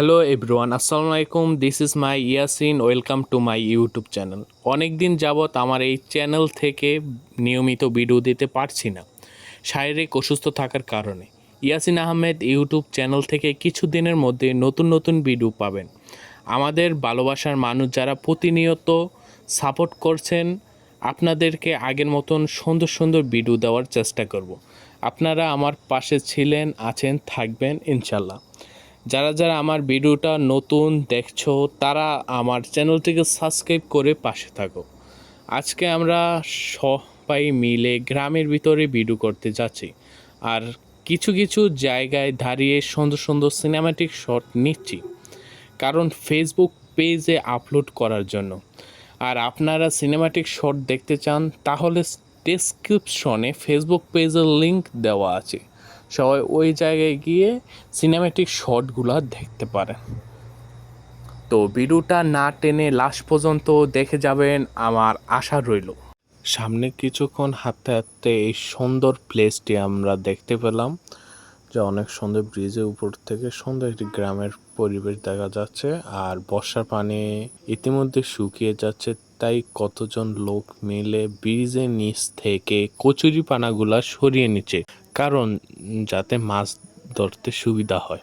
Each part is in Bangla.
হ্যালো এভরিওয়ান, আসসালামু আলাইকুম। This is my Yasin, welcome to my YouTube channel. অনেক দিন যাবৎ আমার এই চ্যানেল থেকে নিয়মিত ভিডিও দিতে পারছি না শারীরিক অসুস্থ থাকার কারণে। ইয়াসিন আহমেদ ইউটিউব চ্যানেল থেকে কিছু দিনের মধ্যে নতুন নতুন ভিডিও পাবেন। আমাদের ভালোবাসার মানুষ যারা প্রতিনিয়ত সাপোর্ট করছেন, আপনাদেরকে আগের মতন সুন্দর সুন্দর ভিডিও দেওয়ার চেষ্টা করব। আপনারা আমার পাশে ছিলেন, আছেন, থাকবেন ইনশাল্লাহ। যারা যারা আমার ভিডিওটা নতুন দেখছো তারা আমার চ্যানেলটিকে সাবস্ক্রাইব করে পাশে থাকো। আজকে আমরা সবাই মিলে গ্রামের ভিতরে ভিডিও করতে যাচ্ছি, আর কিছু কিছু জায়গায় দাঁড়িয়ে সুন্দর সুন্দর সিনেম্যাটিক শট নিচ্ছি, কারণ ফেসবুক পেজে আপলোড করার জন্য। আর আপনারা সিনেম্যাটিক শট দেখতে চান তাহলে ডেসক্রিপশনে ফেসবুক পেজের লিংক দেওয়া আছে, সবাই ওই জায়গায় গিয়ে সিনেম্যাটিক শটগুলো দেখতে পারেন। তো ভিডিওটা না টেনে লাস্ট পর্যন্ত দেখে যাবেন, আমার আশা রইল। সামনে কিছুক্ষণ হাঁটতে হাঁটতে এই সুন্দর প্লেসটি আমরা দেখতে পেলাম, যা অনেক সুন্দর। ব্রিজের উপর থেকে সুন্দর একটি গ্রামের পরিবেশ দেখা যাচ্ছে। আর বর্ষার পানি ইতিমধ্যে শুকিয়ে যাচ্ছে, তাই কতজন লোক মিলে ব্রিজের নিচ থেকে কচুরি পানাগুলা সরিয়ে নিচ্ছে, কারণ যাতে মাছ ধরতে সুবিধা হয়।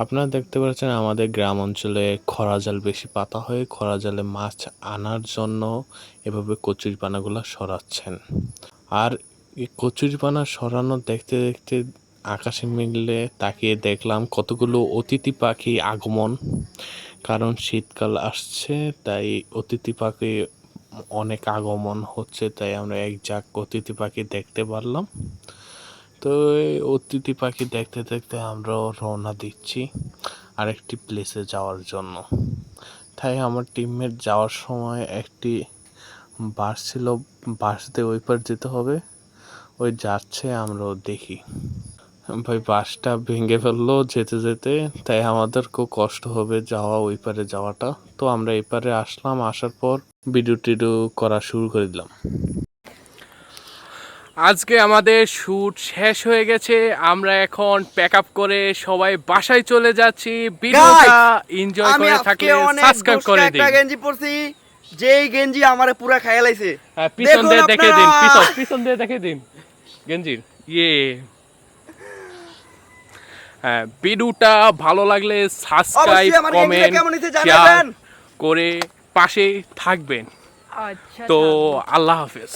আপনারা দেখতে পাচ্ছেন আমাদের গ্রাম অঞ্চলে খরা জাল বেশি পাতা হয়, খরা জালে মাছ আনার জন্য এভাবে কচুরিপানাগুলো সরাচ্ছেন। আর এই কচুরিপানা সরানো দেখতে দেখতে আকাশে মিলে তাকিয়ে দেখলাম কতগুলো অতিথি পাখি আগমন, কারণ শীতকাল আসছে তাই অতিথি পাখি অনেক আগমন হচ্ছে, তাই আমরা এক ঝাঁক অতিথি পাখি দেখতে পারলাম। তো এই অতিথি পাখি দেখতে দেখতে আমরাও রওনা দিচ্ছি আরেকটি প্লেসে যাওয়ার জন্য। তাই আমার টিমমেট যাওয়ার সময় একটি বাস ছিল, বাস দিয়ে ওই পার যেতে হবে, ওই যাচ্ছে, আমরাও দেখি। ভাই বাসটা ভেঙে ফেললো যেতে যেতে, তাই আমাদের খুব কষ্ট হবে যাওয়া, ওই পারে যাওয়াটা। তো আমরা এই পারে আসলাম, আসার পর ভিডিও টিডিও করা শুরু করে দিলাম। আজকে আমাদের শ্যুট শেষ হয়ে গেছে, আমরা এখন প্যাক আপ করে সবাই বাসায় চলে যাচ্ছি। ভিডিওটা এনজয় করে থাকলে সাবস্ক্রাইব করে দিন। একটা গেঞ্জি পরছি, যেই গেঞ্জি আমারে পুরা খাইয়া লাইছে। পিছন দিয়ে দেখে দিন, পিছন দিয়ে দেখে দিন গেঞ্জির ভিডিওটা ভালো লাগলে সাবস্ক্রাইব, কমেন্ট, শেয়ার করে পাশে থাকবেন। তো আল্লাহ হাফেজ।